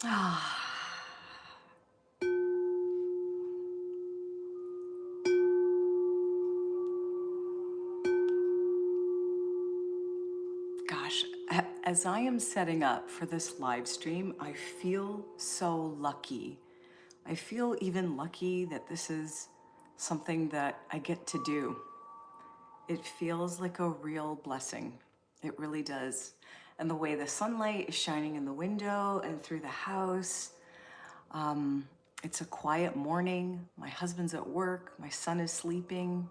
Gosh, as I am setting up for this live stream, I feel so lucky. I feel even lucky that this is something that I get to do. It feels like a real blessing. It really does. And the way the sunlight is shining in the window and through the house. It's a quiet morning. My husband's at work. My son is sleeping.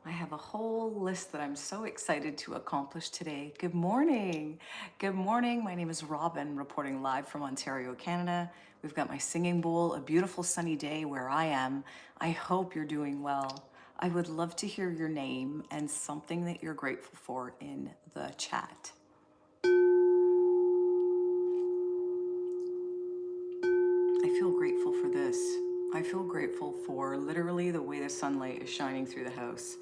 I have a whole list that I'm so excited to accomplish today. Good morning. Good morning. My name is Robin, reporting live from Ontario, Canada. We've got my singing bowl, a beautiful sunny day where I am. I hope you're doing well. I would love to hear your name and something that you're grateful for in the chat. I feel grateful for this. I feel grateful for literally the way the sunlight is shining through the house.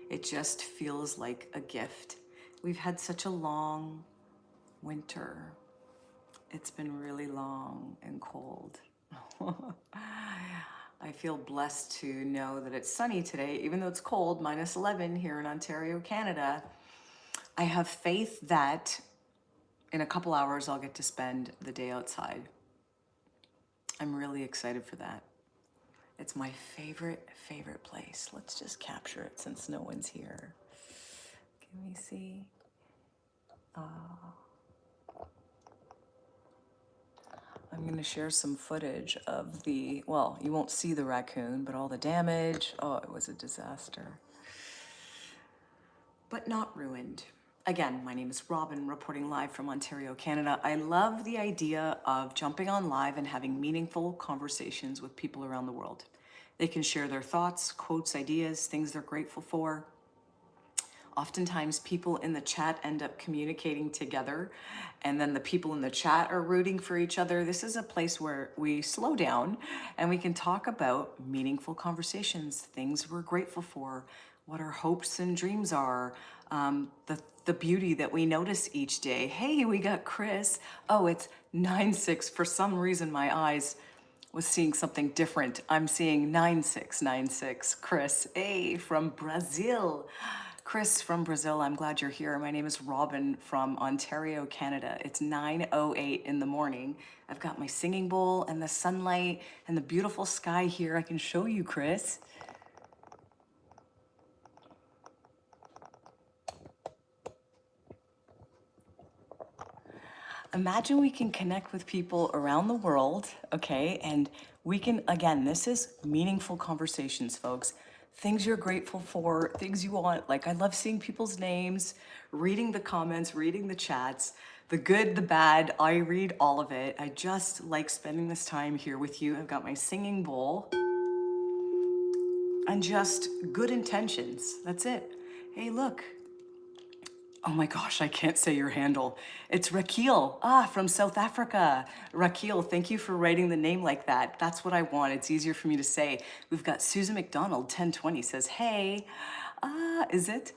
It just feels like a gift. We've had such a long winter. It's been really long and cold. I feel blessed to know that it's sunny today, even though it's cold, -11 here in Ontario, Canada. I have faith that in a couple hours I'll get to spend the day outside. I'm really excited for that. It's my favorite place. Let's just capture it since no one's here. Can we see? I'm going to share some footage of the, well, you won't see the raccoon, but all the damage. Oh, it was a disaster. But not ruined. Again, my name is Robin, reporting live from Ontario, Canada. I love the idea of jumping on live and having meaningful conversations with people around the world. They can share their thoughts, quotes, ideas, things they're grateful for. Oftentimes people in the chat end up communicating together, and then the people in the chat are rooting for each other. This is a place where we slow down and we can talk about meaningful conversations, things we're grateful for, what our hopes and dreams are, the beauty that we notice each day. Hey, we got Chris. Oh, it's 9/6. For some reason, my eyes was seeing something different. I'm seeing 9696. Chris, hey, from Brazil. Chris from Brazil, I'm glad you're here. My name is Robin from Ontario, Canada. It's 9:08 in the morning. I've got my singing bowl and the sunlight and the beautiful sky here. I can show you, Chris. Imagine we can connect with people around the world, okay? And we can, again, this is meaningful conversations, folks. Things you're grateful for, things you want. Like, I love seeing people's names, reading the comments, reading the chats, the good, the bad. I read all of it. I just like spending this time here with you. I've got my singing bowl and just good intentions. That's it. Hey, look. Oh my gosh, I can't say your handle. It's Raquel, from South Africa. Raquel, thank you for writing the name like that. That's what I want. It's easier for me to say. We've got Susan McDonald, 1020, says, hey, is it?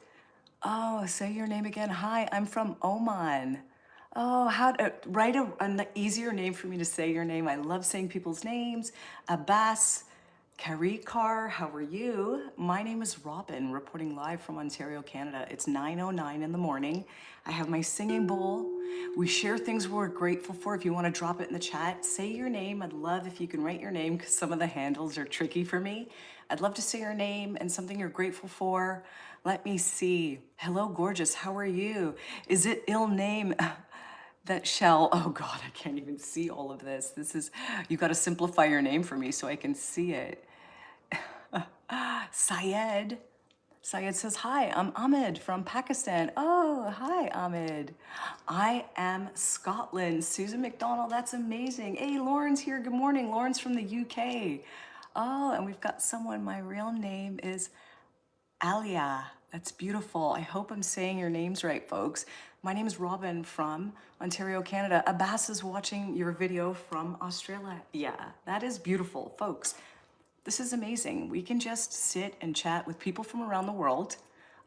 Oh, say your name again. Hi, I'm from Oman. Oh, how to write an easier name for me to say your name. I love saying people's names. Abbas, Karikar, how are you? My name is Robin, reporting live from Ontario, Canada. It's 9:09 in the morning. I have my singing bowl. We share things we're grateful for. If you want to drop it in the chat, say your name. I'd love if you can write your name because some of the handles are tricky for me. I'd love to say your name and something you're grateful for. Let me see. Hello, gorgeous. How are you? Is it ill name? That shall, oh God, I can't even see all of this. This is, you got to simplify your name for me so I can see it. Syed. Syed says, hi, I'm Ahmed from Pakistan. Oh, hi, Ahmed. I am Scotland. Susan McDonald, that's amazing. Hey, Lauren's here. Good morning. Lauren's from the UK. Oh, and we've got someone, my real name is Alia. That's beautiful. I hope I'm saying your names right, folks. My name is Robin from Ontario, Canada. Abbas is watching your video from Australia. Yeah, that is beautiful, folks. This is amazing. We can just sit and chat with people from around the world.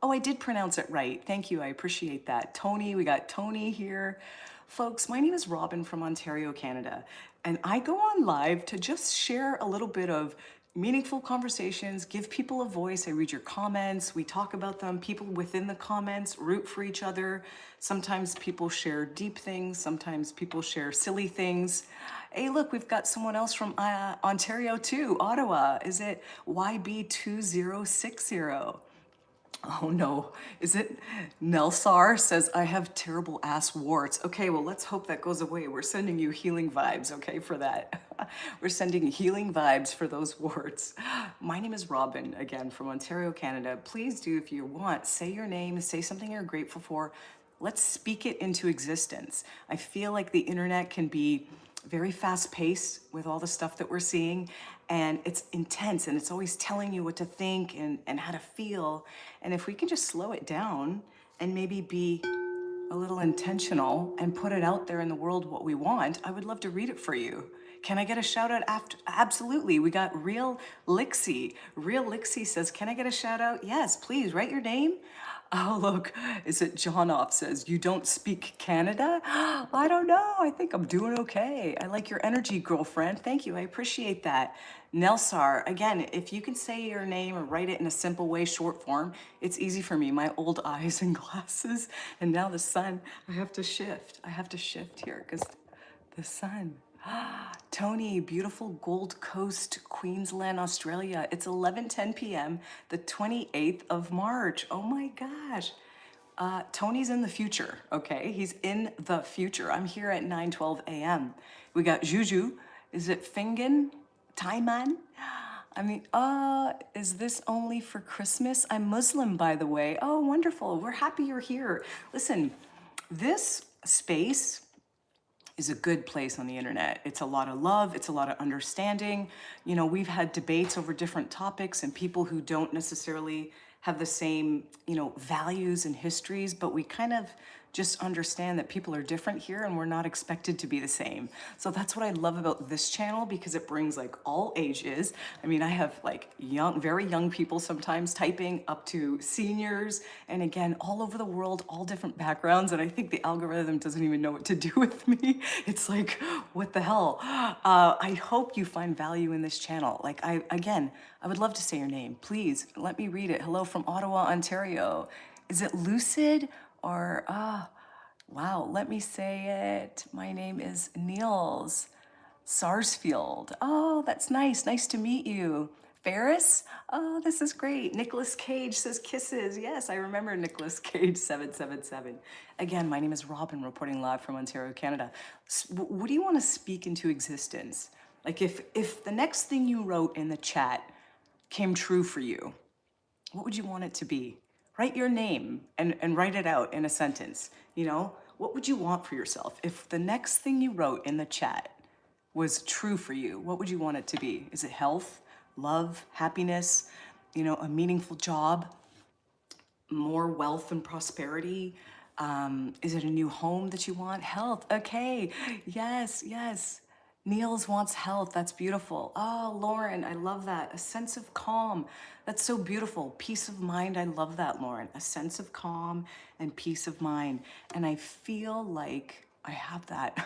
Oh, I did pronounce it right. Thank you. I appreciate that. Tony, we got Tony here. Folks, my name is Robin from Ontario, Canada, and I go on live to just share a little bit of meaningful conversations, give people a voice. I read your comments, we talk about them. People within the comments root for each other. Sometimes people share deep things, sometimes people share silly things. Hey, look, we've got someone else from Ontario too, Ottawa. Is it YB2060? Oh no, is it Nelsar says, I have terrible ass warts. Okay, well, let's hope that goes away. We're sending you healing vibes, okay, for that. We're sending healing vibes for those warts. My name is Robin, again, from Ontario, Canada. Please do, if you want, say your name, say something you're grateful for. Let's speak it into existence. I feel like the internet can be very fast paced with all the stuff that we're seeing, and it's intense, and it's always telling you what to think and how to feel. And if we can just slow it down and maybe be a little intentional and put it out there in the world what we want, I would love to read it for you. Can I get a shout out after? Absolutely. We got Real Lixie. Real Lixie says, can I get a shout out? Yes, please write your name. Oh, look, is it John Off says, you don't speak Canada? I don't know. I think I'm doing okay. I like your energy, girlfriend. Thank you. I appreciate that. Nelsar, again, if you can say your name or write it in a simple way, short form, it's easy for me. My old eyes and glasses, and now the sun, I have to shift. I have to shift here because the sun. Tony, beautiful Gold Coast, Queensland, Australia. It's 11:10 p.m., the 28th of March. Oh my gosh. Tony's in the future, okay? He's in the future. I'm here at 9:12 a.m. We got Juju. Is it Fingan? Taiman? I mean, is this only for Christmas? I'm Muslim, by the way. Oh, wonderful. We're happy you're here. Listen, this space is a good place on the internet. It's a lot of love, it's a lot of understanding. You know, we've had debates over different topics and people who don't necessarily have the same, you know, values and histories, but we kind of just understand that people are different here and we're not expected to be the same. So that's what I love about this channel, because it brings like all ages. I mean, I have like young, very young people sometimes typing, up to seniors, and again, all over the world, all different backgrounds. And I think the algorithm doesn't even know what to do with me. It's like, what the hell? I hope you find value in this channel. Like I would love to say your name. Please let me read it. Hello from Ottawa, Ontario. Is it Lucid? Or, wow, let me say it. My name is Niels Sarsfield. Oh, that's nice. Nice to meet you. Ferris? Oh, this is great. Nicolas Cage says kisses. Yes, I remember Nicolas Cage 777. Again, my name is Robin, reporting live from Ontario, Canada. What do you want to speak into existence? Like if the next thing you wrote in the chat came true for you, what would you want it to be? Write your name and write it out in a sentence. You know, what would you want for yourself? If the next thing you wrote in the chat was true for you, what would you want it to be? Is it health, love, happiness, you know, a meaningful job, more wealth and prosperity? Is it a new home that you want? Health, okay, yes, yes. Niels wants health, that's beautiful. Oh, Lauren, I love that. A sense of calm, that's so beautiful. Peace of mind, I love that, Lauren. A sense of calm and peace of mind. And I feel like I have that.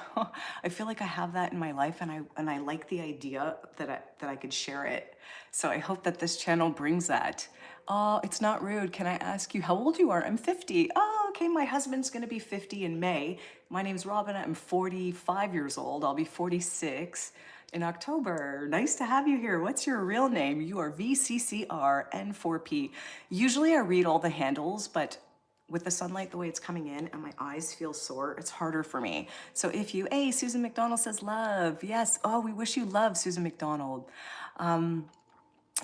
I feel like I have that in my life, and I like the idea that I could share it. So I hope that this channel brings that. Oh, it's not rude. Can I ask you how old you are? I'm 50. Oh, okay. My husband's going to be 50 in May. My name's Robin. I'm 45 years old. I'll be 46 in October. Nice to have you here. What's your real name? You are VCCRN4P. Usually I read all the handles, but with the sunlight, the way it's coming in and my eyes feel sore, it's harder for me. So if you, hey, Susan McDonald says love. Yes. Oh, we wish you love, Susan McDonald.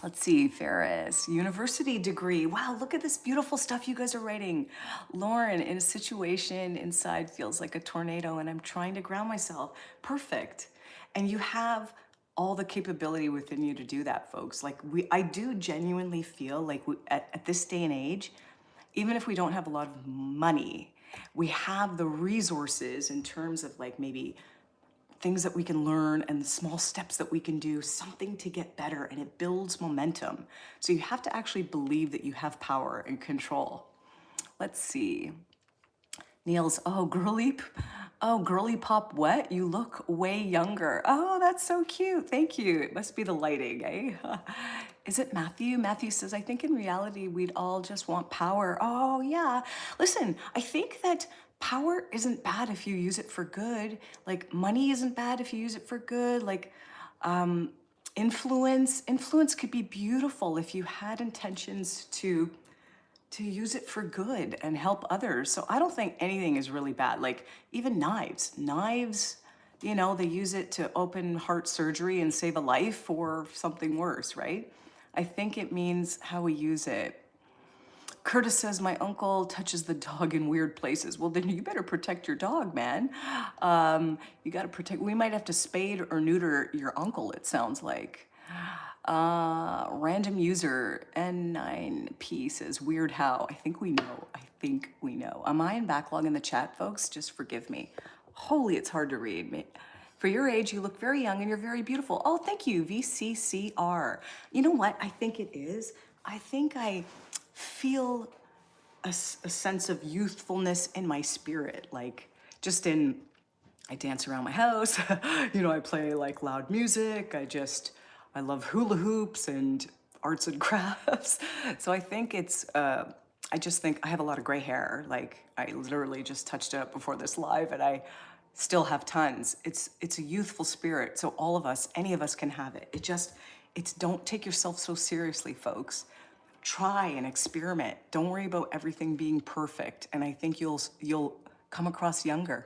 Let's see, Ferris, university degree. Wow, look at this beautiful stuff you guys are writing. Lauren, in a situation inside feels like a tornado and I'm trying to ground myself. Perfect. And you have all the capability within you to do that, folks. Like I do genuinely feel like at this day and age, even if we don't have a lot of money, we have the resources in terms of like maybe things that we can learn and the small steps that we can do, something to get better, and it builds momentum. So you have to actually believe that you have power and control. Let's see. Neil's, girly pop wet. You look way younger. Oh, that's so cute. Thank you. It must be the lighting, eh? Is it Matthew? Matthew says, I think in reality, we'd all just want power. Oh, yeah. Listen, I think that power isn't bad if you use it for good. Like money isn't bad if you use it for good. Like influence could be beautiful if you had intentions to use it for good and help others. So I don't think anything is really bad. Like even knives, you know, they use it to open heart surgery and save a life or something worse, right? I think it means how we use it. Curtis says, my uncle touches the dog in weird places. Well, then you better protect your dog, man. You got to protect, we might have to spade or neuter your uncle, it sounds like. Random user N9P says, weird how. I think we know. Am I in backlog in the chat, folks? Just forgive me. Holy, it's hard to read. For your age, you look very young and you're very beautiful. Oh, thank you, VCCR. You know what I think it is? I think I feel a sense of youthfulness in my spirit, like just in, I dance around my house, you know, I play like loud music, I love hula hoops and arts and crafts. So I think it's, I just think I have a lot of gray hair. Like I literally just touched it up before this live and I still have tons. It's a youthful spirit. So all of us, any of us can have it. It's don't take yourself so seriously, folks. Try and experiment. Don't worry about everything being perfect. And I think you'll come across younger.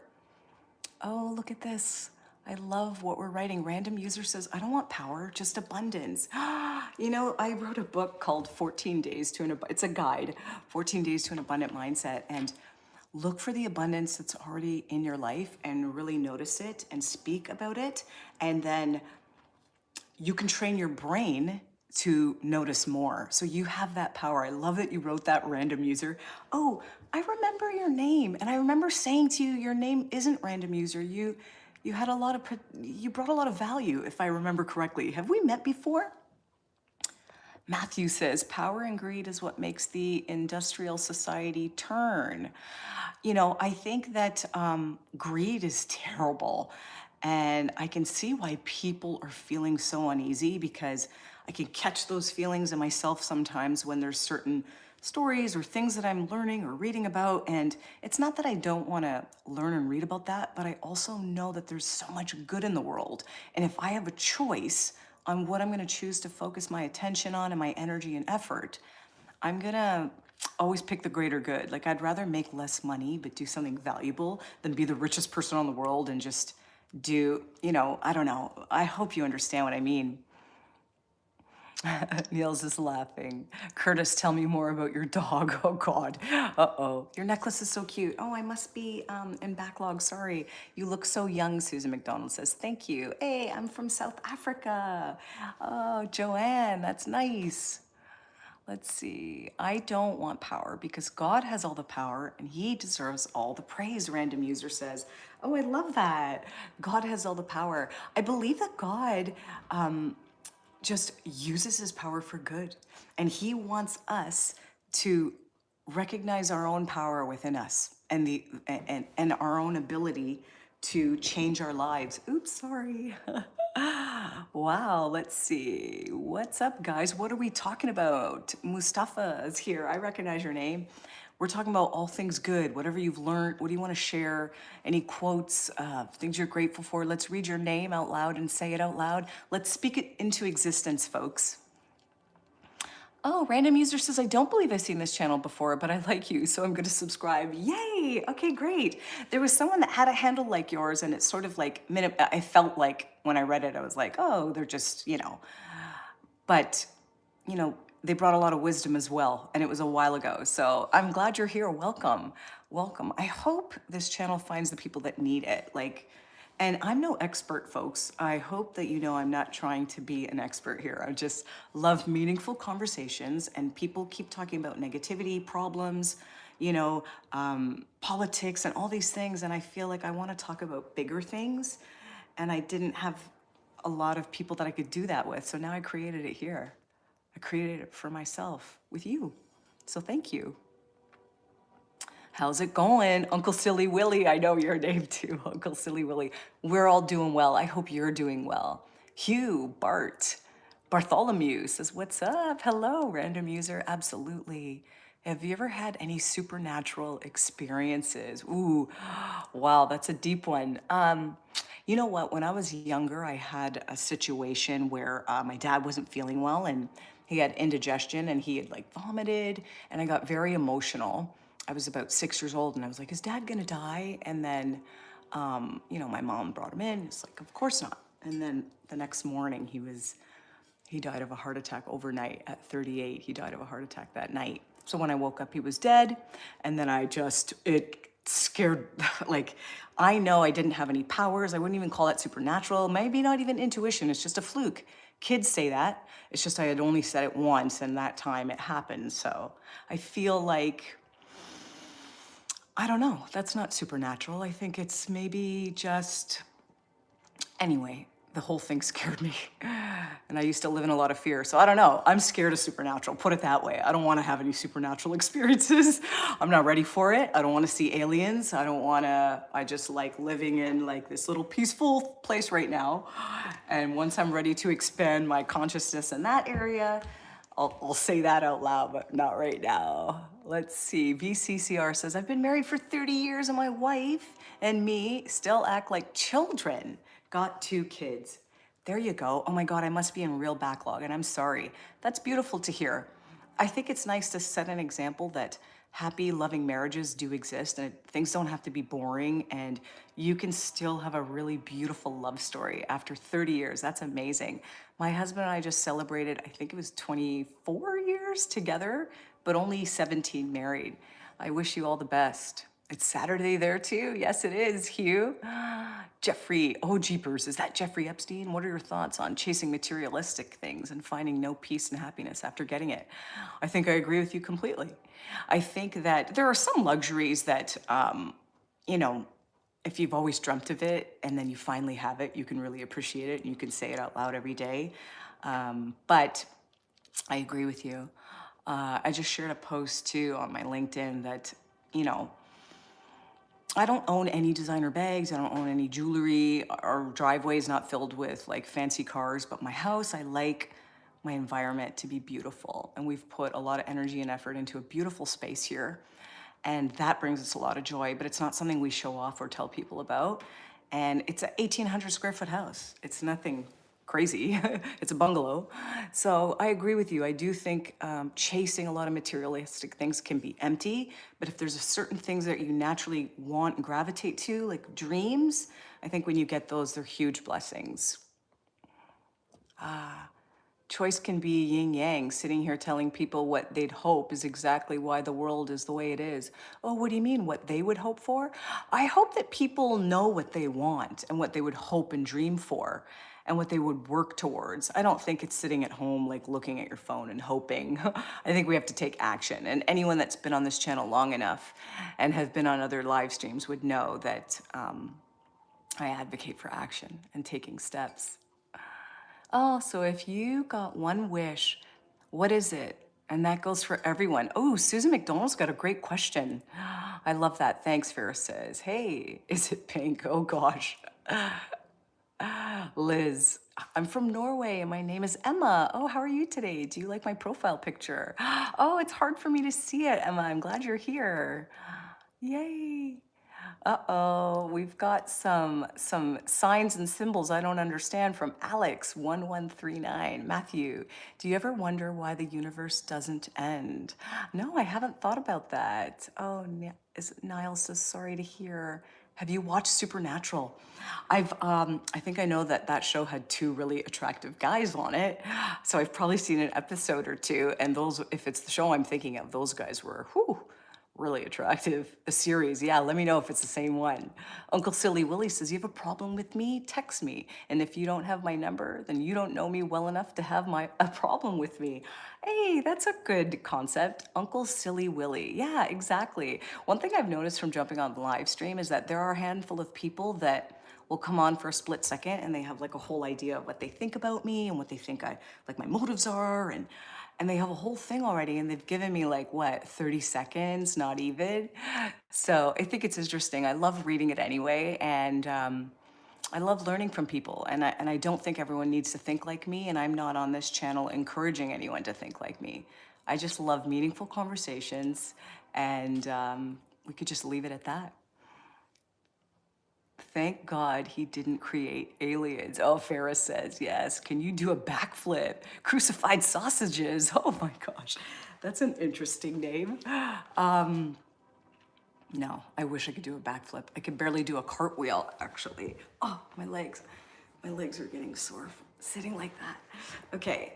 Oh, look at this. I love what we're writing. Random user says, I don't want power, just abundance. You know, I wrote a book called 14 Days to an, it's a guide, 14 Days to an Abundant Mindset. And look for the abundance that's already in your life and really notice it and speak about it. And then you can train your brain to notice more. So you have that power. I love that you wrote that, random user. Oh, I remember your name. And I remember saying to you, your name isn't random user. You had you brought a lot of value, if I remember correctly. Have we met before? Matthew says, power and greed is what makes the industrial society turn. You know, I think that greed is terrible. And I can see why people are feeling so uneasy because I can catch those feelings in myself sometimes when there's certain stories or things that I'm learning or reading about. And it's not that I don't want to learn and read about that, but I also know that there's so much good in the world. And if I have a choice on what I'm going to choose to focus my attention on and my energy and effort, I'm going to always pick the greater good. Like I'd rather make less money, but do something valuable than be the richest person in the world and just do, you know, I don't know. I hope you understand what I mean. Niels is laughing. Curtis, tell me more about your dog. Oh God. Uh-oh. Your necklace is so cute. Oh, I must be in backlog. Sorry. You look so young, Susan McDonald says. Thank you. Hey, I'm from South Africa. Oh, Joanne, that's nice. Let's see. I don't want power because God has all the power and he deserves all the praise, random user says. Oh, I love that. God has all the power. I believe that God just uses his power for good. And he wants us to recognize our own power within us and and our own ability to change our lives. Oops, sorry. Wow, let's see. What's up, guys? What are we talking about? Mustafa is here. I recognize your name. We're talking about all things good, whatever you've learned. What do you want to share? Any quotes, things you're grateful for? Let's read your name out loud and say it out loud. Let's speak it into existence, folks. Oh, random user says, I don't believe I've seen this channel before, but I like you, so I'm going to subscribe. Yay! Okay, great. There was someone that had a handle like yours, and it's sort of like, I felt like when I read it, I was like, oh, they're just, you know. But, you know, they brought a lot of wisdom as well, and it was a while ago. So I'm glad you're here. Welcome. Welcome. I hope this channel finds the people that need it. Like, and I'm no expert, folks. I hope that you know I'm not trying to be an expert here. I just love meaningful conversations, and people keep talking about negativity, problems, you know, politics and all these things. And I feel like I want to talk about bigger things. and I didn't have a lot of people that I could do that with. So now I created it here. I created it for myself with you. So thank you. How's it going? Uncle Silly Willy, I know your name too, Uncle Silly Willy. We're all doing well. I hope you're doing well. Hugh, Bartholomew says, what's up? Hello, random user, absolutely. Have you ever had any supernatural experiences? Ooh, wow, that's a deep one. You know what, when I was younger, I had a situation where my dad wasn't feeling well and he had indigestion and he had like vomited and I got very emotional. I was about 6 years old and I was like, is dad gonna die? And then, my mom brought him in. It's like, of course not. And then the next morning he died of a heart attack overnight at 38. He died of a heart attack that night. So when I woke up, he was dead. And then it scared, like, I know I didn't have any powers. I wouldn't even call that supernatural. Maybe not even intuition. It's just a fluke. Kids say that. It's just I had only said it once and that time it happened. So I feel like, I don't know, that's not supernatural. I think it's maybe just, anyway, the whole thing scared me. And I used to live in a lot of fear. So I don't know, I'm scared of supernatural, put it that way. I don't wanna have any supernatural experiences. I'm not ready for it. I don't wanna see aliens. I just like living in like this little peaceful place right now. And once I'm ready to expand my consciousness in that area, I'll say that out loud, but not right now. Let's see, VCCR says, I've been married for 30 years and my wife and me still act like children. Got 2 kids. There you go. Oh my God, I must be in real backlog and I'm sorry. That's beautiful to hear. I think it's nice to set an example that happy, loving marriages do exist and things don't have to be boring and you can still have a really beautiful love story after 30 years. That's amazing. My husband and I just celebrated, I think it was 24 years together, but only 17 married. I wish you all the best. It's Saturday there too. Yes, it is, Hugh. Jeffrey, oh jeepers, is that Jeffrey Epstein? What are your thoughts on chasing materialistic things and finding no peace and happiness after getting it? I think I agree with you completely. I think that there are some luxuries that, if you've always dreamt of it and then you finally have it, you can really appreciate it and you can say it out loud every day. But I agree with you. I just shared a post too on my LinkedIn that, I don't own any designer bags. I don't own any jewelry. Our driveway is not filled with like fancy cars, but my house, I like my environment to be beautiful. And we've put a lot of energy and effort into a beautiful space here. And that brings us a lot of joy, but it's not something we show off or tell people about. And it's a 1,800 square foot house. It's nothing crazy. It's a bungalow. So I agree with you. I do think chasing a lot of materialistic things can be empty, but if there's a certain things that you naturally want and gravitate to, like dreams, I think when you get those, they're huge blessings. Choice can be yin yang, sitting here telling people what they'd hope is exactly why the world is the way it is. Oh, what do you mean, what they would hope for? I hope that people know what they want and what they would hope and dream for and what they would work towards. I don't think it's sitting at home like looking at your phone and hoping. I think we have to take action. And anyone that's been on this channel long enough and has been on other live streams would know that I advocate for action and taking steps. Oh, so if you got one wish, what is it? And that goes for everyone. Oh, Susan McDonald's got a great question. I love that. Thanks, Ferris says. Hey, is it pink? Oh gosh. Liz, I'm from Norway and my name is Emma. Oh, how are you today? Do you like my profile picture? Oh, it's hard for me to see it, Emma. I'm glad you're here. Yay. Uh-oh, we've got some signs and symbols I don't understand from Alex1139. Matthew, do you ever wonder why the universe doesn't end? No, I haven't thought about that. Oh, Niall says, sorry to hear. Have you watched Supernatural? I think I know that show had 2 really attractive guys on it. So I've probably seen an episode or 2, and those, if it's the show I'm thinking of, those guys were, whew, really attractive. A series, yeah, let me know if it's the same one. Uncle Silly Willie says, you have a problem with me? Text me. And if you don't have my number, then you don't know me well enough to have a problem with me. Hey, that's a good concept. Uncle Silly Willie. Yeah, exactly. One thing I've noticed from jumping on the live stream is that there are a handful of people that will come on for a split second and they have like a whole idea of what they think about me and what they think like my motives are, and they have a whole thing already, and they've given me like what, 30 seconds, not even. So I think it's interesting. I love reading it anyway, and I love learning from people, and I don't think everyone needs to think like me, and I'm not on this channel encouraging anyone to think like me. I just love meaningful conversations, and we could just leave it at that. Thank God he didn't create aliens. Oh, Ferris says, yes. Can you do a backflip? Crucified sausages. Oh my gosh. That's an interesting name. No, I wish I could do a backflip. I can barely do a cartwheel, actually. Oh, my legs. My legs are getting sore from sitting like that. Okay.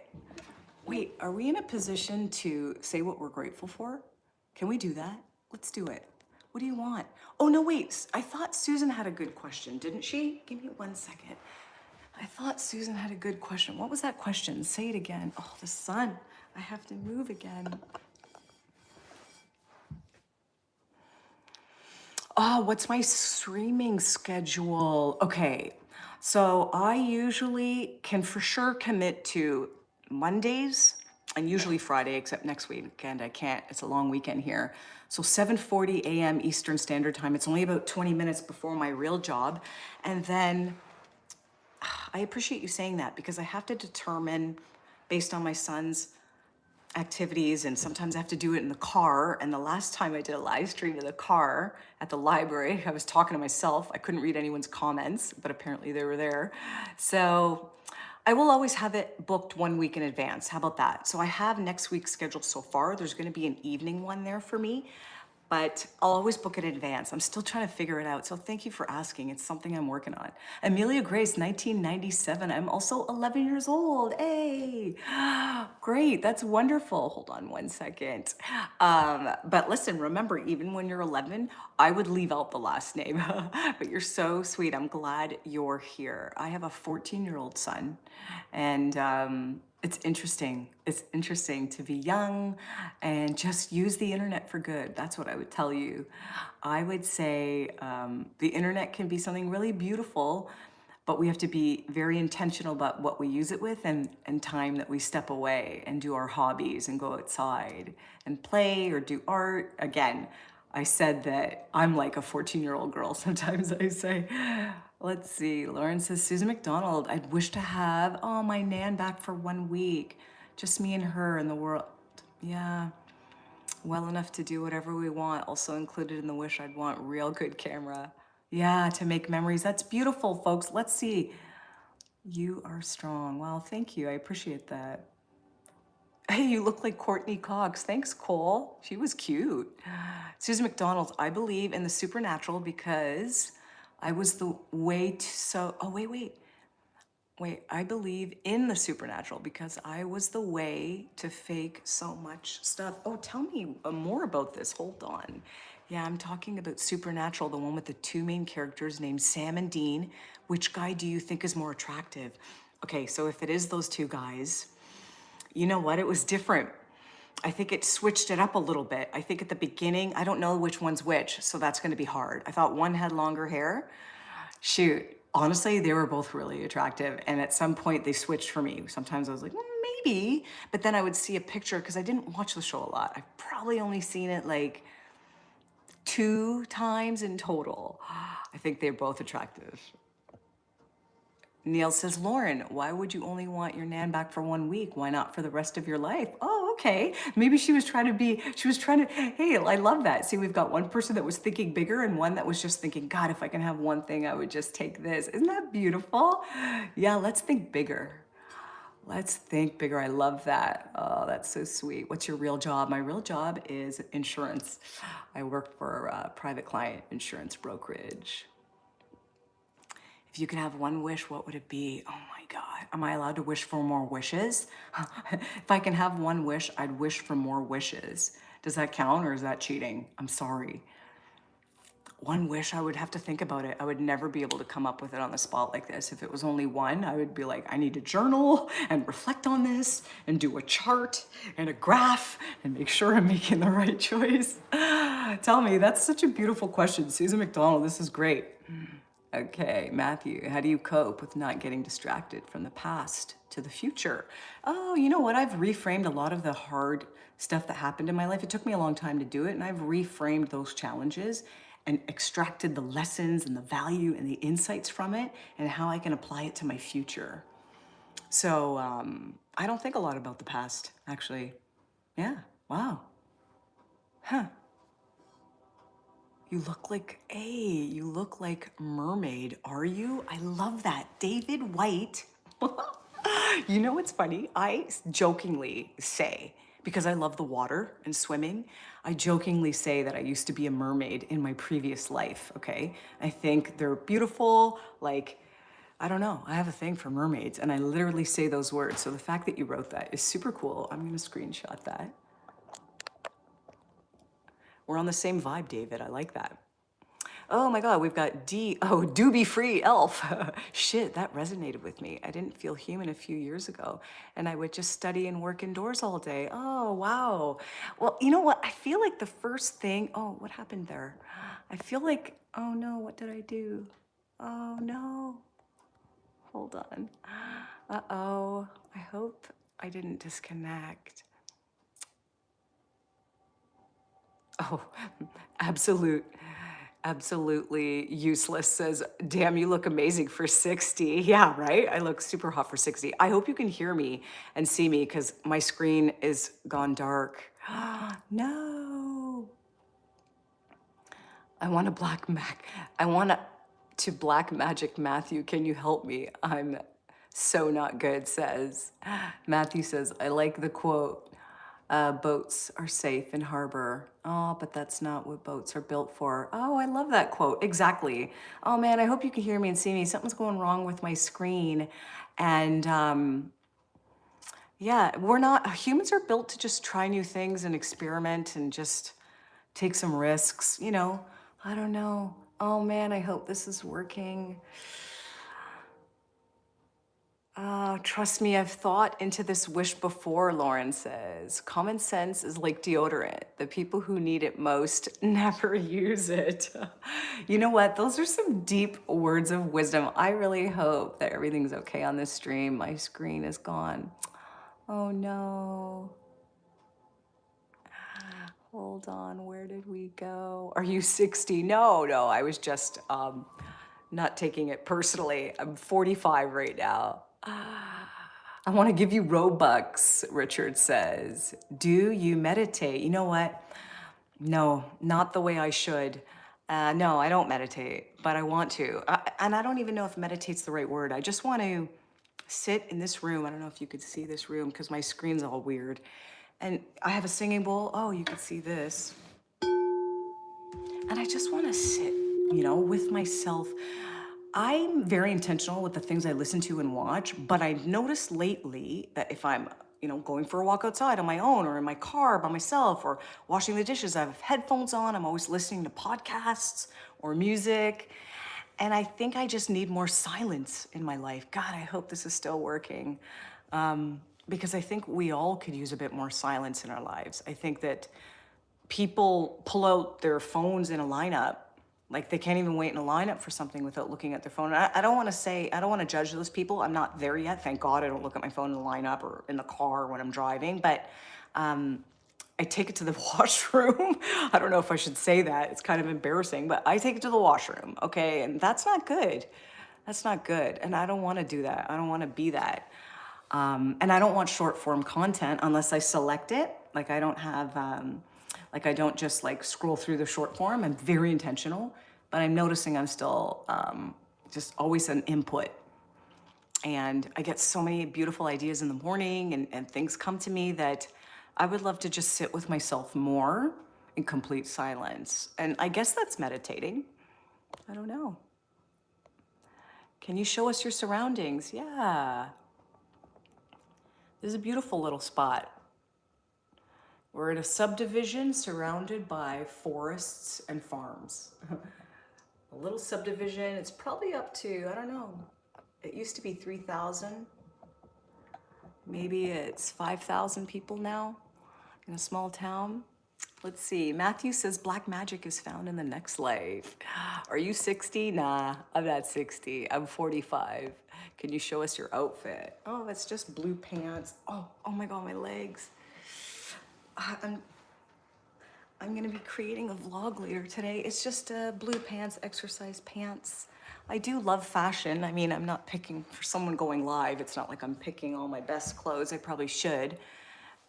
Wait, are we in a position to say what we're grateful for? Can we do that? Let's do it. What do you want? Oh, no, wait. I thought Susan had a good question, didn't she? Give me 1 second. I thought Susan had a good question. What was that question? Say it again. Oh, the sun. I have to move again. Oh, what's my streaming schedule? Okay, so I usually can for sure commit to Mondays and usually Friday, except next weekend I can't. It's a long weekend here. So 7:40 a.m. Eastern Standard Time. It's only about 20 minutes before my real job. And then I appreciate you saying that because I have to determine based on my son's activities, and sometimes I have to do it in the car. And the last time I did a live stream in the car at the library, I was talking to myself. I couldn't read anyone's comments, but apparently they were there. So I will always have it booked 1 week in advance. How about that? So I have next week's scheduled so far. There's going to be an evening one there for me, but I'll always book it in advance. I'm still trying to figure it out. So thank you for asking. It's something I'm working on. Amelia Grace, 1997. I'm also 11 years old. Hey, great. That's wonderful. Hold on 1 second. But listen, remember, even when you're 11, I would leave out the last name, but you're so sweet. I'm glad you're here. I have a 14-year-old son, and it's interesting. It's interesting to be young and just use the internet for good. That's what I would tell you. I would say the internet can be something really beautiful, but we have to be very intentional about what we use it with, and time that we step away and do our hobbies and go outside and play or do art. Again, I said that I'm like a 14-year-old girl. Sometimes I say, let's see. Lauren says, Susan McDonald, I'd wish to have, my Nan back for 1 week. Just me and her in the world. Yeah, well enough to do whatever we want. Also included in the wish, I'd want real good camera. Yeah, to make memories. That's beautiful, folks. Let's see. You are strong. Wow, thank you. I appreciate that. Hey, you look like Courtney Cox. Thanks, Cole. She was cute. Susan McDonald, I believe in the supernatural because I was the way to I believe in the supernatural because I was the way to fake so much stuff. Oh, tell me more about this. Hold on. Yeah, I'm talking about Supernatural, the one with the two main characters named Sam and Dean. Which guy do you think is more attractive? Okay, so if it is those two guys, you know what? It was different. I think it switched it up a little bit. I think at the beginning, I don't know which one's which, so that's gonna be hard. I thought one had longer hair. Shoot, honestly, they were both really attractive. And at some point they switched for me. Sometimes I was like, maybe, but then I would see a picture because I didn't watch the show a lot. I've probably only seen it like 2 times in total. I think they're both attractive. Neil says, Lauren, why would you only want your Nan back for 1 week? Why not for the rest of your life? Oh, okay. Maybe she was trying to, hey, I love that. See, we've got one person that was thinking bigger and one that was just thinking, God, if I can have one thing, I would just take this. Isn't that beautiful? Yeah, let's think bigger. Let's think bigger. I love that. Oh, that's so sweet. What's your real job? My real job is insurance. I work for a private client insurance brokerage. If you could have one wish, what would it be? Oh my God. am I allowed to wish for more wishes? If I can have one wish, I'd wish for more wishes. Does that count or is that cheating? I'm sorry. One wish, I would have to think about it. I would never be able to come up with it on the spot like this. If it was only one, I would be like, I need to journal and reflect on this and do a chart and a graph and make sure I'm making the right choice. Tell me, that's such a beautiful question. Susan McDonald, this is great. Okay, Matthew, how do you cope with not getting distracted from the past to the future? Oh, you know what? I've reframed a lot of the hard stuff that happened in my life. It took me a long time to do it, and I've reframed those challenges and extracted the lessons and the value and the insights from it and how I can apply it to my future. So I don't think a lot about the past, actually. Yeah, wow. Huh. You look like mermaid, are you? I love that. David White. You know what's funny? I jokingly say, because I love the water and swimming, I jokingly say that I used to be a mermaid in my previous life, okay? I think they're beautiful, like, I don't know, I have a thing for mermaids, and I literally say those words. So the fact that you wrote that is super cool. I'm gonna screenshot that. We're on the same vibe, David. I like that. Oh my God, we've got do be free elf. Shit, that resonated with me. I didn't feel human a few years ago, and I would just study and work indoors all day. Oh, wow. Well, you know what? I feel like the first thing, oh, what happened there? I feel like, oh no, what did I do? Oh no. Hold on. Uh-oh. I hope I didn't disconnect. Oh, absolutely useless says, damn, you look amazing for 60. Yeah, right? I look super hot for 60. I hope you can hear me and see me because my screen is gone dark. No. I want a black Mac. I want to black magic Matthew. Can you help me? I'm so not good, says. Matthew says, I like the quote. Boats are safe in harbor. Oh, but that's not what boats are built for. Oh, I love that quote. Exactly. Oh man, I hope you can hear me and see me. Something's going wrong with my screen. And yeah, humans are built to just try new things and experiment and just take some risks. You know, I don't know. Oh man, I hope this is working. Trust me, I've thought into this wish before, Lauren says. Common sense is like deodorant. The people who need it most never use it. You know what? Those are some deep words of wisdom. I really hope that everything's okay on this stream. My screen is gone. Oh no. Hold on, where did we go? Are you 60? No, I was just not taking it personally. I'm 45 right now. I want to give you Robux, Richard says. Do you meditate? You know what? No, not the way I should. No, I don't meditate, but I want to. And I don't even know if meditate's the right word. I just want to sit in this room. I don't know if you could see this room because my screen's all weird. And I have a singing bowl. Oh, you can see this. And I just want to sit, you know, with myself. I'm very intentional with the things I listen to and watch, but I've noticed lately that if I'm, you know, going for a walk outside on my own or in my car by myself or washing the dishes, I have headphones on. I'm always listening to podcasts or music. And I think I just need more silence in my life. God, I hope this is still working. Because I think we all could use a bit more silence in our lives. I think that people pull out their phones in a lineup. Like they can't even wait in a lineup for something without looking at their phone. And I don't want to judge those people. I'm not there yet. Thank God I don't look at my phone in the lineup or in the car when I'm driving. But I take it to the washroom. I don't know if I should say that. It's kind of embarrassing, but I take it to the washroom, okay? And that's not good. That's not good. And I don't want to do that. I don't want to be that. And I don't want short form content unless I select it. Like I don't have, like I don't just like scroll through the short form. I'm very intentional, but I'm noticing I'm still just always an input. And I get so many beautiful ideas in the morning and things come to me that I would love to just sit with myself more in complete silence. And I guess that's meditating. I don't know. Can you show us your surroundings? Yeah. This is a beautiful little spot. We're in a subdivision surrounded by forests and farms. A little subdivision, it's probably up to, I don't know, it used to be 3,000. Maybe it's 5,000 people now in a small town. Let's see, Matthew says black magic is found in the next life. Are you 60? Nah, I'm not 60, I'm 45. Can you show us your outfit? Oh, it's just blue pants. Oh my God, my legs. I'm gonna be creating a vlog later today. It's just blue pants, exercise pants. I do love fashion. I mean, I'm not picking for someone going live. It's not like I'm picking all my best clothes. I probably should.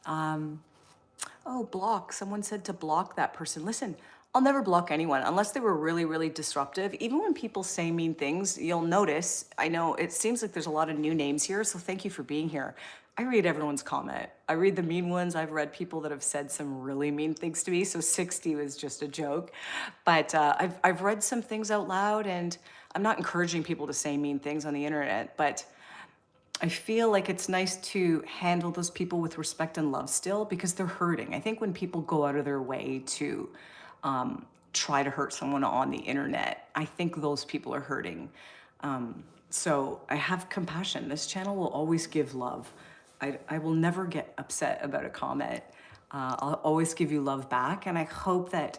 Oh, block. Someone said to block that person. Listen, I'll never block anyone unless they were really, really disruptive. Even when people say mean things, you'll notice, I know it seems like there's a lot of new names here, so thank you for being here. I read everyone's comment. I read the mean ones. I've read people that have said some really mean things to me, so 60 was just a joke. But I've read some things out loud, and I'm not encouraging people to say mean things on the internet, but I feel like it's nice to handle those people with respect and love still, because they're hurting. I think when people go out of their way to try to hurt someone on the internet, I think those people are hurting. So I have compassion. This channel will always give love. I will never get upset about a comment. I'll always give you love back, and I hope that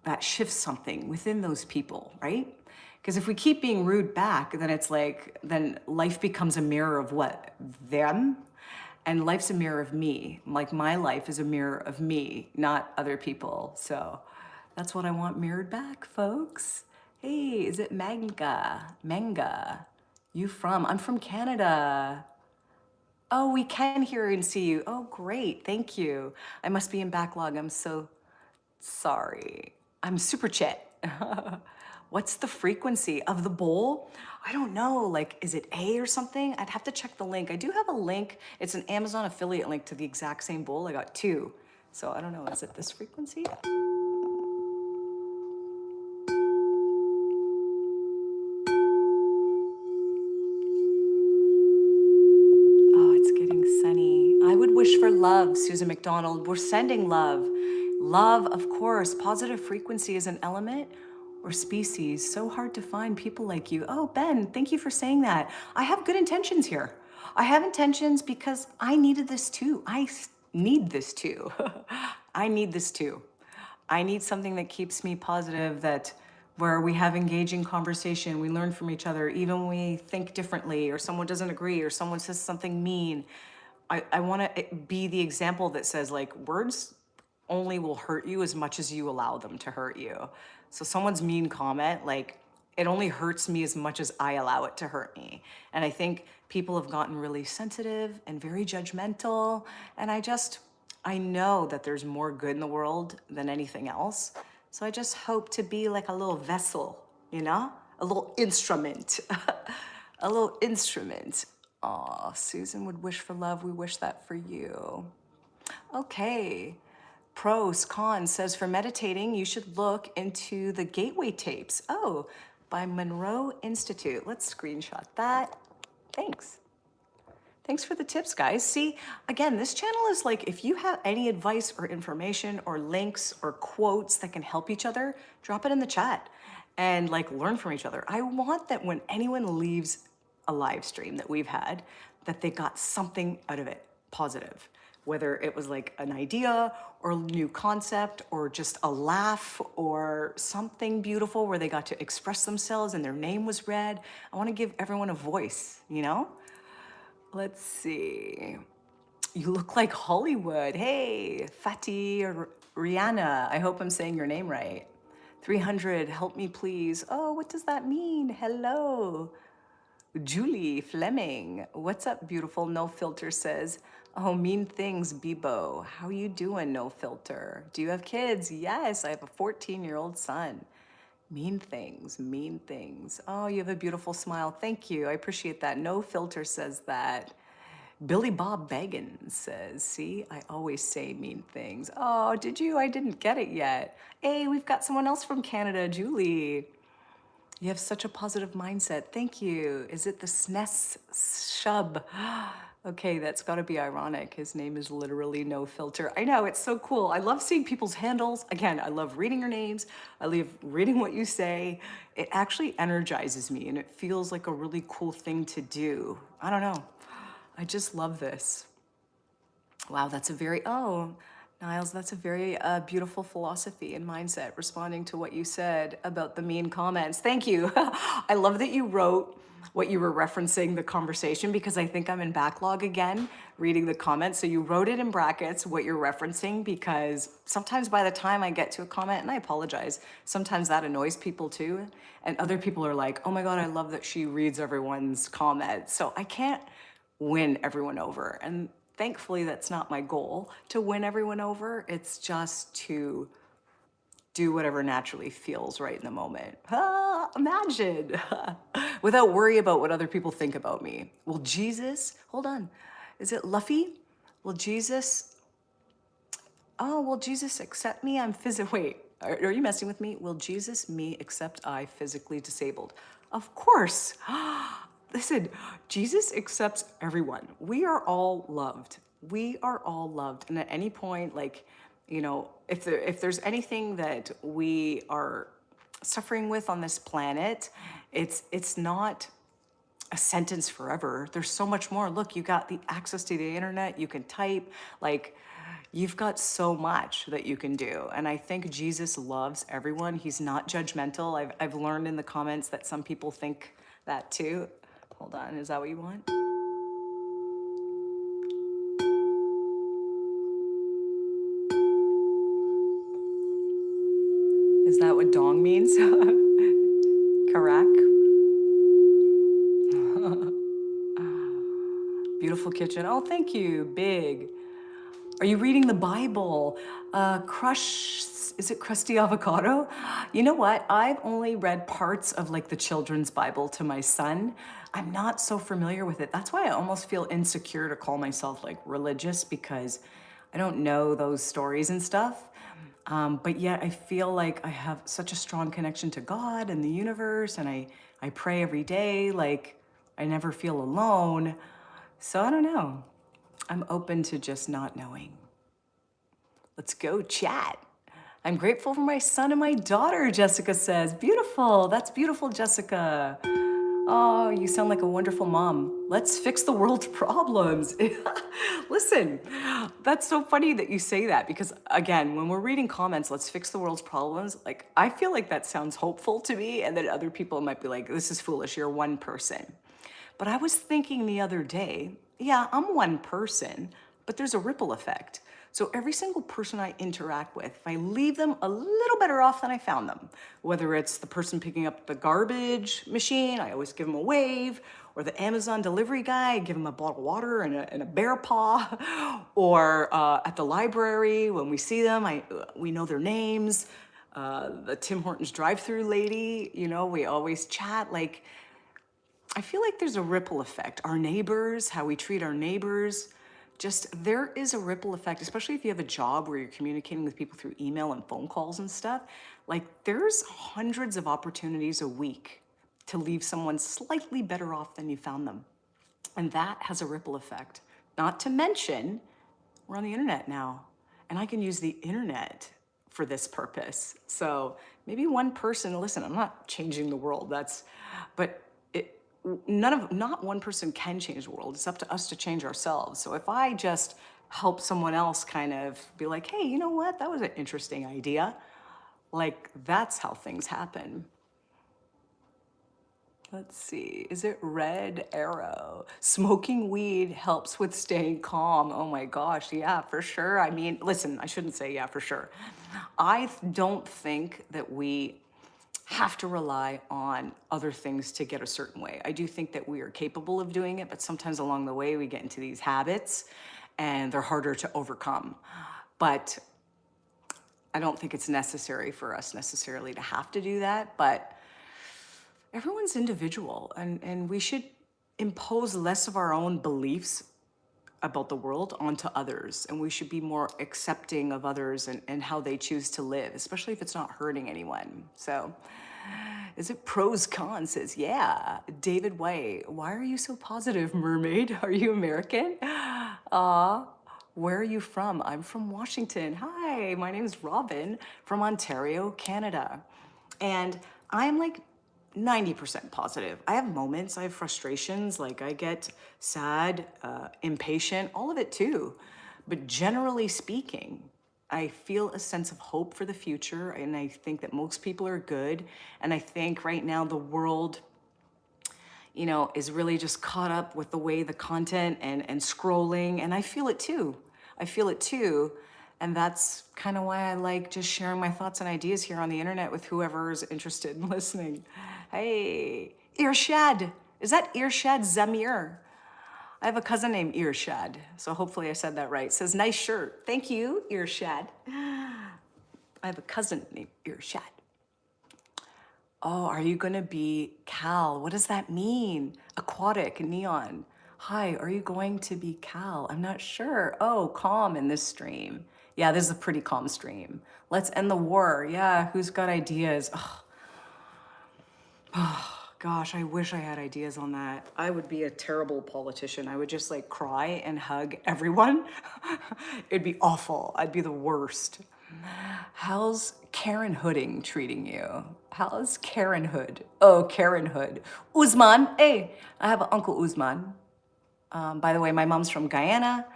that shifts something within those people, right? Because if we keep being rude back, then it's like, then life becomes a mirror of what? Them? And life's a mirror of me. Like my life is a mirror of me, not other people. So that's what I want mirrored back, folks. Hey, is it Manga? Manga. You from? I'm from Canada. Oh, we can hear and see you. Oh, great. Thank you. I must be in backlog. I'm so sorry. I'm super chat. What's the frequency of the bowl? I don't know, like, is it A or something? I'd have to check the link. I do have a link. It's an Amazon affiliate link to the exact same bowl. I got two. So I don't know, is it this frequency? Oh, it's getting sunny. I would wish for love, Susan McDonald. We're sending love. Love, of course. Positive frequency is an element or species. So hard to find people like you. Oh, Ben, thank you for saying that. I have good intentions here. I have intentions because I needed this too. I need this too. I need this too. I need something that keeps me positive, that where we have engaging conversation, we learn from each other, even when we think differently or someone doesn't agree or someone says something mean. I want to be the example that says, like, words only will hurt you as much as you allow them to hurt you. So someone's mean comment, like, it only hurts me as much as I allow it to hurt me. And I think people have gotten really sensitive and very judgmental. And I know that there's more good in the world than anything else. So I just hope to be like a little vessel, you know? A little instrument, a little instrument. Aw, Susan would wish for love. We wish that for you. Okay. Pros, cons says for meditating, you should look into the Gateway tapes. Oh, by Monroe Institute. Let's screenshot that. Thanks. Thanks for the tips, guys. See, again, this channel is like, if you have any advice or information or links or quotes that can help each other, drop it in the chat and like learn from each other. I want that when anyone leaves a live stream that we've had, that they got something out of it positive, whether it was like an idea or a new concept or just a laugh or something beautiful where they got to express themselves and their name was read. I want to give everyone a voice, you know? Let's see. You look like Hollywood. Hey, Fatih or Rihanna. I hope I'm saying your name right. 300, help me please. Oh, what does that mean? Hello. Julie Fleming. What's up, beautiful? No Filter says, oh, mean things, Bebo. How you doing, No Filter? Do you have kids? Yes, I have a 14-year-old son. Mean things, mean things. Oh, you have a beautiful smile. Thank you. I appreciate that. No Filter says that. Billy Bob Baggins says, see, I always say mean things. Oh, did you? I didn't get it yet. Hey, we've got someone else from Canada, Julie. You have such a positive mindset. Thank you. Is it the SNES Shub? Okay, that's got to be ironic. His name is literally No Filter. I know, it's so cool. I love seeing people's handles. Again, I love reading your names. I love reading what you say. It actually energizes me and it feels like a really cool thing to do. I don't know. I just love this. Wow, that's a very, oh, Niles, that's a very beautiful philosophy and mindset, responding to what you said about the mean comments. Thank you. I love that you wrote what you were referencing the conversation, because I think I'm in backlog again reading the comments. So you wrote it in brackets what you're referencing, because sometimes by the time I get to a comment, and I apologize, sometimes that annoys people too. And other people are like, oh my God, I love that she reads everyone's comments. So I can't win everyone over. And thankfully, that's not my goal to win everyone over. It's just to do whatever naturally feels right in the moment. Ah, imagine, without worry about what other people think about me. Will Jesus, hold on, is it Luffy? Will Jesus, oh, will Jesus accept me? I'm wait, are you messing with me? Will Jesus me accept I physically disabled? Of course. Listen, Jesus accepts everyone. We are all loved. We are all loved. And at any point, like, if there's anything that we are suffering with on this planet, it's not a sentence forever. There's so much more. Look, you got the access to the internet, you can type, like, you've got so much that you can do. And I think Jesus loves everyone. He's not judgmental. I've learned in the comments that some people think that too. Hold on, is that what you want? Is that what dong means? Karak? Beautiful kitchen. Oh, thank you. Big. Are you reading the Bible? Is it Crusty Avocado? You know what? I've only read parts of like the children's Bible to my son. I'm not so familiar with it. That's why I almost feel insecure to call myself like religious, because I don't know those stories and stuff. But yet I feel like I have such a strong connection to God and the universe, and I pray every day. Like, I never feel alone. So I don't know. I'm open to just not knowing. Let's go chat. I'm grateful for my son and my daughter, Jessica says. Beautiful. That's beautiful, Jessica. Oh, you sound like a wonderful mom. Let's fix the world's problems. Listen, that's so funny that you say that, because again, when we're reading comments, let's fix the world's problems, like, I feel like that sounds hopeful to me, and then other people might be like, this is foolish, you're one person. But I was thinking the other day, yeah, I'm one person, but there's a ripple effect. So every single person I interact with, if I leave them a little better off than I found them, whether it's the person picking up the garbage machine, I always give them a wave, or the Amazon delivery guy, I give him a bottle of water and a bear paw, or at the library, when we see them, we know their names. The Tim Hortons drive-through lady, we always chat. Like, I feel like there's a ripple effect. Our neighbors, how we treat our neighbors, there is a ripple effect, especially if you have a job where you're communicating with people through email and phone calls and stuff. Like, there's hundreds of opportunities a week to leave someone slightly better off than you found them. And that has a ripple effect. Not to mention, we're on the internet now, and I can use the internet for this purpose. So maybe one person, listen, I'm not changing the world, but not one person can change the world. It's up to us to change ourselves. So if I just help someone else kind of be like, hey, you know what? That was an interesting idea. Like, that's how things happen. Let's see, is it Red Arrow? Smoking weed helps with staying calm. Oh my gosh, yeah, for sure. I mean, listen, I shouldn't say yeah, for sure. I don't think that we have to rely on other things to get a certain way. I do think that we are capable of doing it, but sometimes along the way we get into these habits and they're harder to overcome. But I don't think it's necessary for us necessarily to have to do that, but everyone's individual, and we should impose less of our own beliefs about the world onto others, and we should be more accepting of others and how they choose to live, especially if it's not hurting anyone. So Is it pros, cons? Says, yeah. David White, why are you so positive, mermaid? Are you American? Where are you from? I'm from Washington. Hi, my name is Robin from Ontario, Canada. And I'm like 90% positive. I have moments, I have frustrations, like I get sad, impatient, all of it too. But generally speaking, I feel a sense of hope for the future, and I think that most people are good. And I think right now the world, is really just caught up with the way the content and scrolling, and I feel it too. I feel it too. And that's kind of why I like just sharing my thoughts and ideas here on the internet with whoever is interested in listening. Hey, Irshad. Is that Irshad Zamir? I have a cousin named Irshad, so hopefully I said that right. Says, nice shirt. Thank you, Irshad. I have a cousin named Irshad. Oh, are you gonna be Cal? What does that mean? Aquatic, neon. Hi, are you going to be Cal? I'm not sure. Oh, calm in this stream. Yeah, this is a pretty calm stream. Let's end the war. Yeah, who's got ideas? Oh, gosh, I wish I had ideas on that. I would be a terrible politician. I would just like cry and hug everyone. It'd be awful. I'd be the worst. How's Karen Hooding treating you? How's Karen Hood? Oh, Karen Hood. Uzman. Hey, I have an Uncle Uzman. By the way, my mom's from Guyana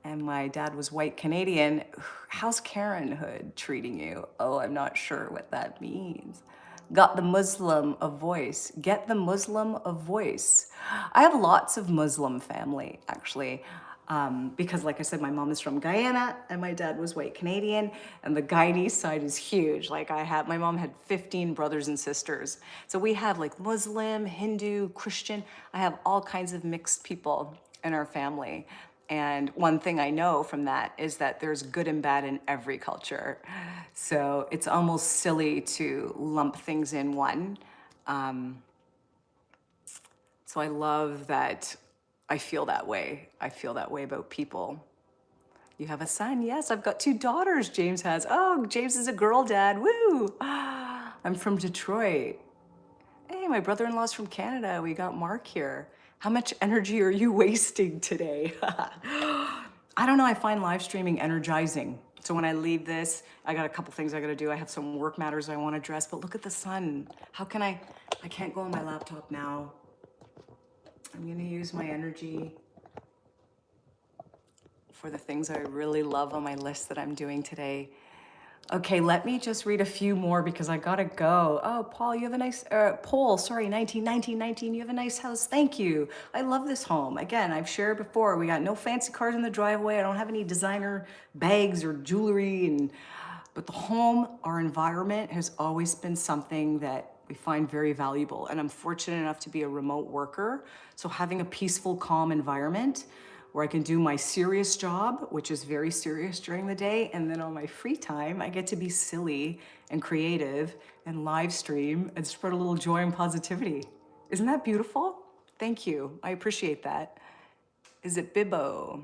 and my dad was white Canadian. How's Karen Hood treating you? Oh, I'm not sure what that means. Got the Muslim a voice. Get the Muslim a voice. I have lots of Muslim family, actually. Because like I said, my mom is from Guyana and my dad was white Canadian, and the Guyanese side is huge. Like my mom had 15 brothers and sisters. So we have like Muslim, Hindu, Christian. I have all kinds of mixed people in our family. And one thing I know from that is that there's good and bad in every culture. So it's almost silly to lump things in one. So I love that I feel that way. I feel that way about people. You have a son? Yes, I've got 2 daughters, James has. Oh, James is a girl dad. Woo! I'm from Detroit. Hey, my brother-in-law's from Canada. We got Mark here. How much energy are you wasting today? I don't know, I find live streaming energizing. So when I leave this, I got a couple things I gotta do. I have some work matters I wanna address, but look at the sun. How can I can't go on my laptop now. I'm gonna use my energy for the things I really love on my list that I'm doing today. Okay, let me just read a few more because I gotta go. Oh, Paul, you have a nice, Paul, sorry, 19, you have a nice house. Thank you. I love this home. Again, I've shared before, we got no fancy cars in the driveway. I don't have any designer bags or jewelry, but the home, our environment has always been something that we find very valuable. And I'm fortunate enough to be a remote worker. So having a peaceful, calm environment where I can do my serious job, which is very serious during the day, and then on my free time, I get to be silly and creative and live stream and spread a little joy and positivity. Isn't that beautiful? Thank you, I appreciate that. Is it Bibbo?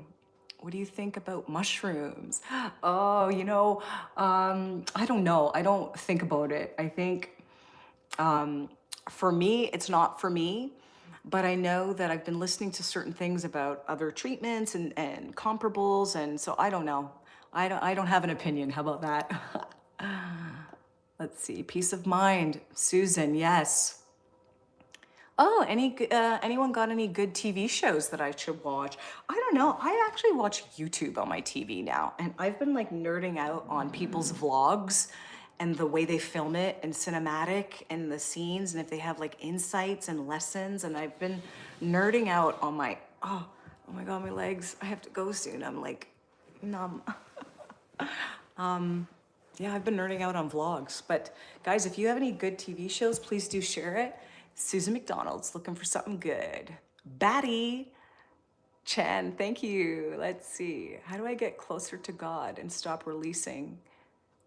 What do you think about mushrooms? Oh, I don't know, I don't think about it. I think for me, it's not for me. But I know that I've been listening to certain things about other treatments and comparables, and so I don't know. I don't have an opinion. How about that? Let's see. Peace of mind. Susan, yes. Oh, anyone got any good TV shows that I should watch? I don't know. I actually watch YouTube on my TV now, and I've been like nerding out on people's vlogs and the way they film it and cinematic and the scenes and if they have like insights and lessons. And I've been nerding out on oh my God, my legs, I have to go soon. I'm like numb. Yeah, I've been nerding out on vlogs. But guys, if you have any good TV shows, please do share it. Susan McDonald's looking for something good. Batty Chen, thank you. Let's see. How do I get closer to God and stop releasing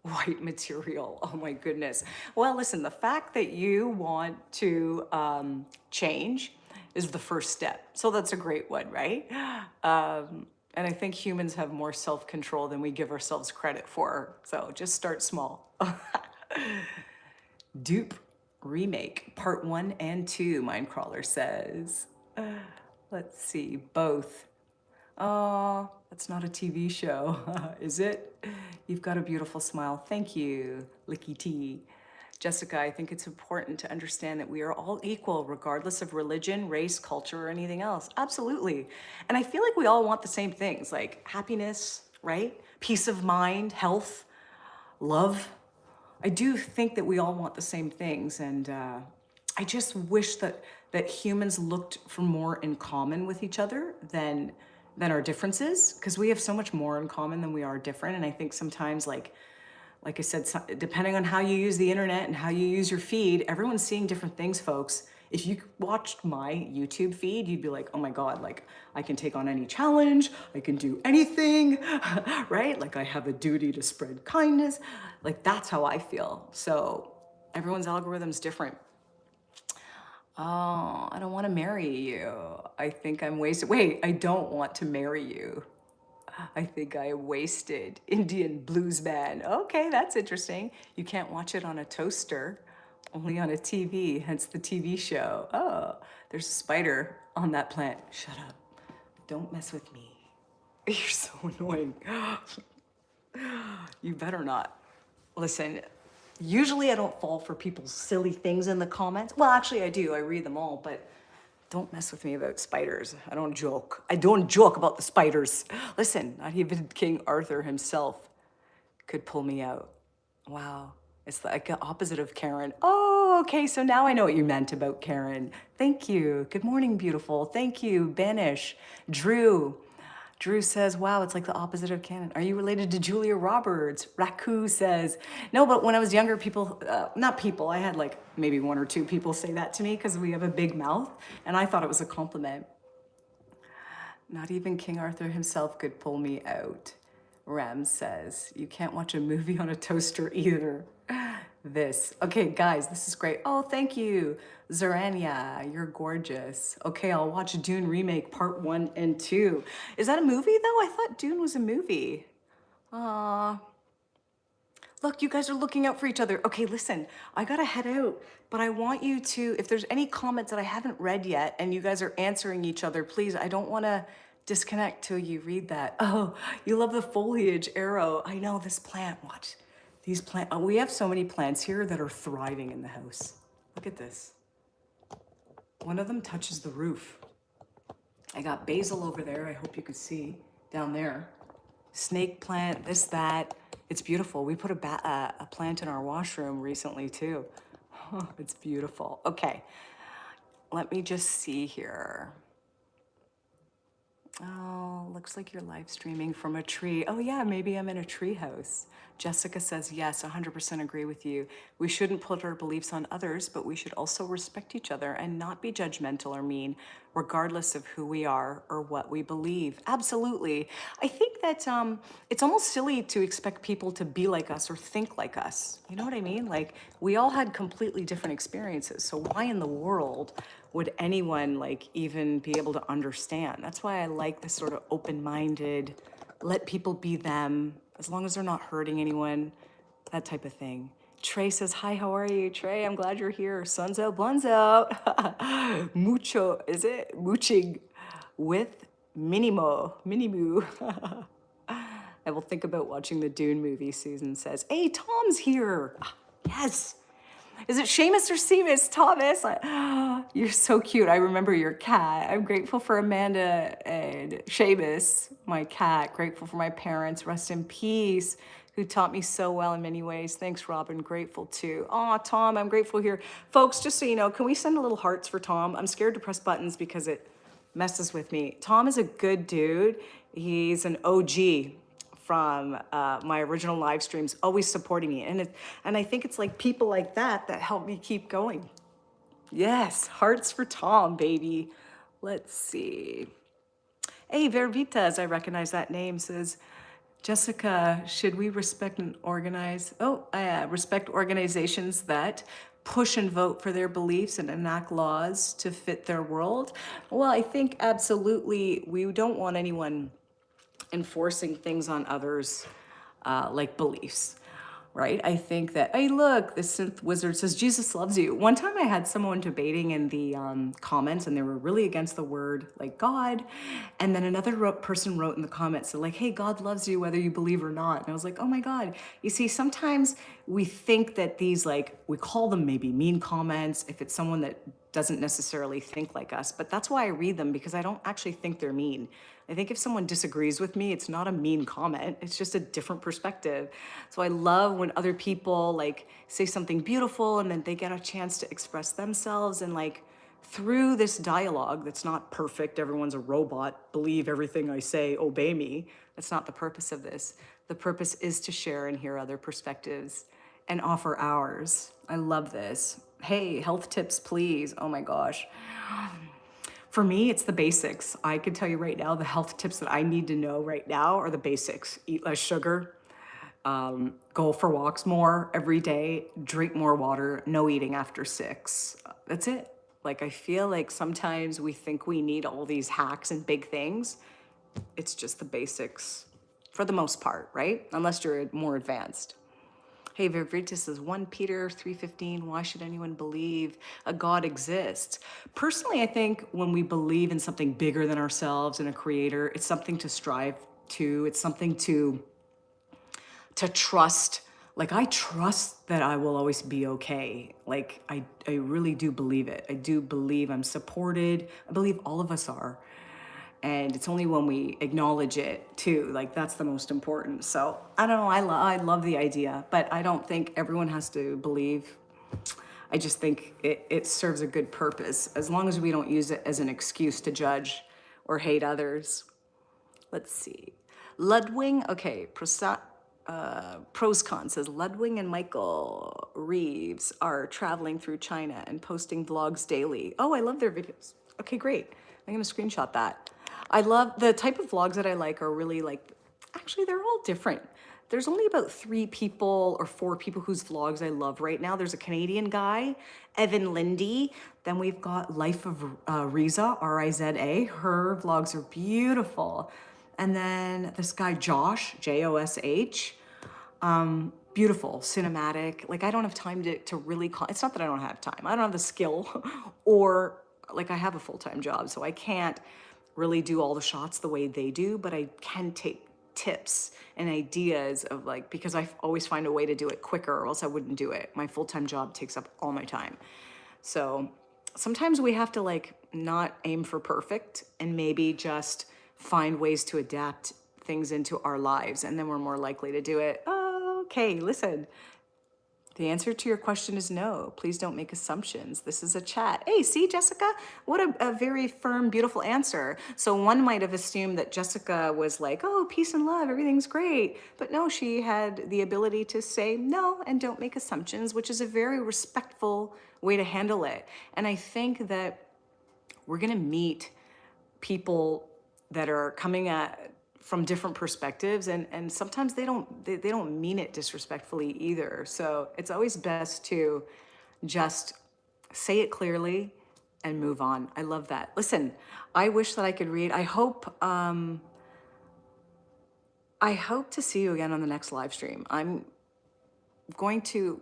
white material? Oh my goodness. Well, listen, the fact that you want to change is the first step. So that's a great one, right? And I think humans have more self-control than we give ourselves credit for. So just start small. Dupe. remake, part 1 and 2, Mindcrawler says. Let's see, both. Oh, that's not a TV show, is it? You've got a beautiful smile. Thank you, Licky T. Jessica, I think it's important to understand that we are all equal, regardless of religion, race, culture, or anything else. Absolutely. And I feel like we all want the same things, like happiness, right? Peace of mind, health, love. I do think that we all want the same things, and I just wish that humans looked for more in common with each other than our differences, because we have so much more in common than we are different. And I think sometimes, like I said, depending on how you use the internet and how you use your feed, everyone's seeing different things, folks. If you watched my YouTube feed, you'd be like, oh my God, like I can take on any challenge, I can do anything, right? Like I have a duty to spread kindness. Like that's how I feel. So everyone's algorithm's different. Oh, I don't want to marry you. I think I'm wasted. Wait, I don't want to marry you. I think I wasted Indian blues band. Okay, that's interesting. You can't watch it on a toaster, only on a TV, hence the TV show. Oh, there's a spider on that plant. Shut up. Don't mess with me. You're so annoying. You better not. Listen, usually I don't fall for people's silly things in the comments. Well, actually I do. I read them all, but don't mess with me about spiders. I don't joke. I don't joke about the spiders. Listen, not even King Arthur himself could pull me out. Wow. It's like the opposite of Karen. Oh, okay. So now I know what you meant about Karen. Thank you. Good morning, beautiful. Thank you, Banish. Drew says, wow, it's like the opposite of canon. Are you related to Julia Roberts? Raku says, no, but when I was younger, people, not people, I had like maybe 1 or 2 people say that to me because we have a big mouth, and I thought it was a compliment. Not even King Arthur himself could pull me out. Ram says, you can't watch a movie on a toaster either. Okay, guys, this is great. Oh, thank you, Zarania, you're gorgeous. Okay, I'll watch Dune Remake Part 1 and 2. Is that a movie, though? I thought Dune was a movie. Aw. Look, you guys are looking out for each other. Okay, listen, I gotta head out, but I want you to, if there's any comments that I haven't read yet and you guys are answering each other, please, I don't wanna disconnect till you read that. Oh, you love the foliage, Arrow. I know this plant, watch. These plants, we have so many plants here that are thriving in the house. Look at this. One of them touches the roof. I got basil over there, I hope you could see, down there. Snake plant, this, that. It's beautiful. We put a plant in our washroom recently too. Oh, it's beautiful. Okay, let me just see here. Oh, looks like you're live streaming from a tree. Oh yeah, maybe I'm in a tree house. Jessica says, yes, 100% agree with you. We shouldn't put our beliefs on others, but we should also respect each other and not be judgmental or mean, regardless of who we are or what we believe. Absolutely. I think that it's almost silly to expect people to be like us or think like us. You know what I mean? Like, we all had completely different experiences. So why in the world would anyone like even be able to understand? That's why I like this sort of open-minded, let people be them, as long as they're not hurting anyone, that type of thing. Trey says, hi, how are you? Trey, I'm glad you're here. Sun's out, blun's out. Mucho, is it? Mooching with Minimoo. I will think about watching the Dune movie, Susan says. Hey, Tom's here. Yes. Is it Seamus or Seamus? Thomas, you're so cute. I remember your cat. I'm grateful for Amanda and Seamus, my cat. Grateful for my parents, rest in peace, who taught me so well in many ways. Thanks, Robin, grateful too. Aw, Tom, I'm grateful here. Folks, just so you know, can we send a little hearts for Tom? I'm scared to press buttons because it messes with me. Tom is a good dude. He's an OG from my original live streams, always supporting me. And I think it's like people like that that help me keep going. Yes, hearts for Tom, baby. Let's see. Hey, Vervitas, I recognize that name, says, Jessica, should we respect and organize? Respect organizations that push and vote for their beliefs and enact laws to fit their world? Well, I think absolutely we don't want anyone enforcing things on others like beliefs, right? I think that, hey, look, the synth wizard says Jesus loves you. One time I had someone debating in the comments, and they were really against the word like God. And then another person wrote in the comments, so like, hey, God loves you whether you believe or not. And I was like, oh my God. You see, sometimes we think that these, like, we call them maybe mean comments if it's someone that doesn't necessarily think like us, but that's why I read them, because I don't actually think they're mean. I think if someone disagrees with me, it's not a mean comment, it's just a different perspective. So I love when other people like say something beautiful and then they get a chance to express themselves, and like through this dialogue that's not perfect, everyone's a robot, believe everything I say, obey me. That's not the purpose of this. The purpose is to share and hear other perspectives and offer ours. I love this. Hey, health tips, please. Oh my gosh. For me, it's the basics. I can tell you right now, the health tips that I need to know right now are the basics. Eat less sugar, go for walks more every day, drink more water, no eating after 6. That's it. Like, I feel like sometimes we think we need all these hacks and big things. It's just the basics for the most part, right? Unless you're more advanced. Hey, Veritas says 1 Peter 3:15, why should anyone believe a God exists? Personally, I think when we believe in something bigger than ourselves and a creator, it's something to strive to. It's something to trust. Like, I trust that I will always be okay. Like, I really do believe it. I do believe I'm supported. I believe all of us are. And it's only when we acknowledge it too, like that's the most important. So I don't know, I love the idea, but I don't think everyone has to believe. I just think it serves a good purpose, as long as we don't use it as an excuse to judge or hate others. Let's see. Ludwig, okay, Proscon says, Ludwig and Michael Reeves are traveling through China and posting vlogs daily. Oh, I love their videos. Okay, great. I'm gonna screenshot that. I love the type of vlogs that I like are really like, actually they're all different. There's only about 3 people or 4 people whose vlogs I love right now. There's a Canadian guy, Evan Lindy. Then we've got Life of Riza, R-I-Z-A. Her vlogs are beautiful. And then this guy, Josh, J-O-S-H. Beautiful, cinematic. Like, I don't have time to really call. It's not that I don't have time. I don't have the skill or like I have a full-time job, so I can't really do all the shots the way they do, but I can take tips and ideas of like, because I always find a way to do it quicker or else I wouldn't do it. My full-time job takes up all my time. So sometimes we have to like not aim for perfect and maybe just find ways to adapt things into our lives, and then we're more likely to do it. Okay, listen. The answer to your question is no. Please don't make assumptions. This is a chat. Hey, see, Jessica? What a very firm, beautiful answer. So one might have assumed that Jessica was like, oh, peace and love, everything's great. But no, she had the ability to say no and don't make assumptions, which is a very respectful way to handle it. And I think that we're gonna meet people that are coming at from different perspectives, and sometimes they don't mean it disrespectfully either. So it's always best to just say it clearly and move on. I love that. Listen, I wish that I could read. I hope to see you again on the next live stream. I'm going to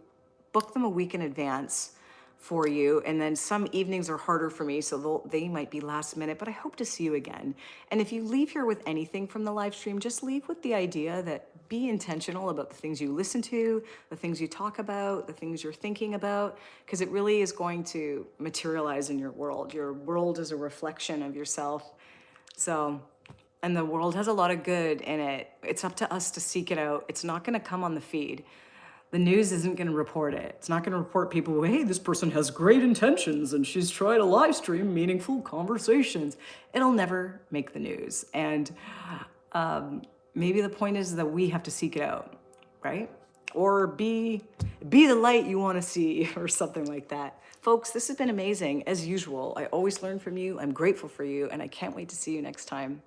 book them a week in advance for you, and then some evenings are harder for me, so they might be last minute, but I hope to see you again. And if you leave here with anything from the live stream, just leave with the idea that be intentional about the things you listen to, the things you talk about, the things you're thinking about, because it really is going to materialize in your world. Your world is a reflection of yourself. So, and the world has a lot of good in it. It's up to us to seek it out. It's not gonna come on the feed. The news isn't going to report it. It's not going to report people who, hey, this person has great intentions and she's trying to live stream meaningful conversations. It'll never make the news. And maybe the point is that we have to seek it out, right? Or be the light you want to see, or something like that. Folks, this has been amazing. As usual, I always learn from you. I'm grateful for you, and I can't wait to see you next time.